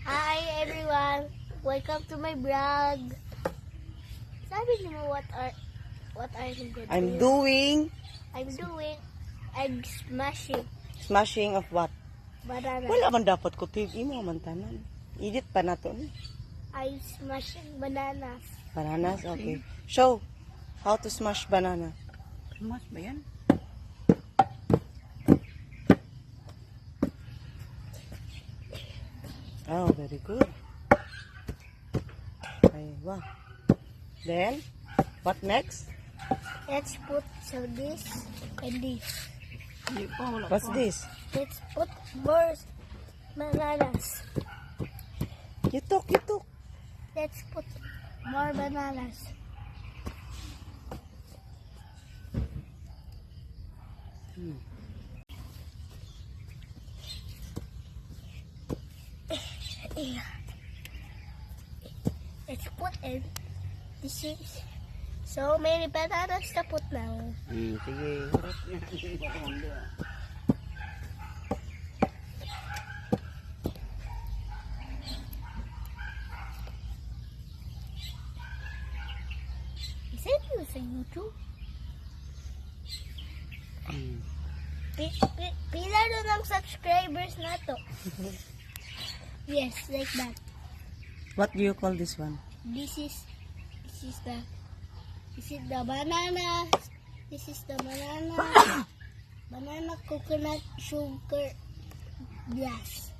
Hi everyone, welcome to my vlog. Sabi niyo mo what are you going I'm doing I'm doing egg smashing smashing of what? banana. Wala man dapat ko imo man tanan. Edit pa na to. I'm smashing bananas. Bananas, okay. Show how to smash banana. Mas ba yan? Oh, very good. Ay, wow. Then, what next? Let's put this and this. Hindi pa, wala What's pa. this? Let's put more bananas. You talk. Let's put more bananas. Let's put in. This is so many bananas to put now. Sige, harap niya. Hindi pa ito mundo. Is it you sa YouTube? Pila na ng subscribers na to? Yes, like that. What do you call this one? This is the banana. This is the banana. Banana coconut sugar glass.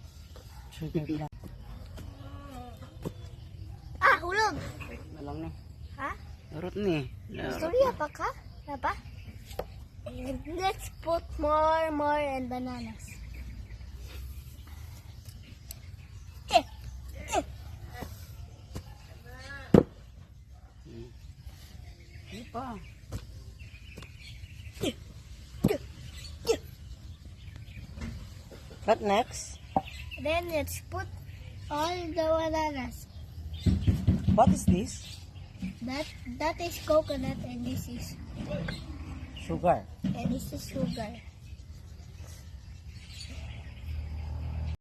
Ah, hulog. Wait na lang ni. Ha? Larot ni. Storya pa ka? Apa? And let's put more and bananas. Hindi pa. What next? Then let's put all the bananas. What is this? That is coconut and this is Sugar. sugar.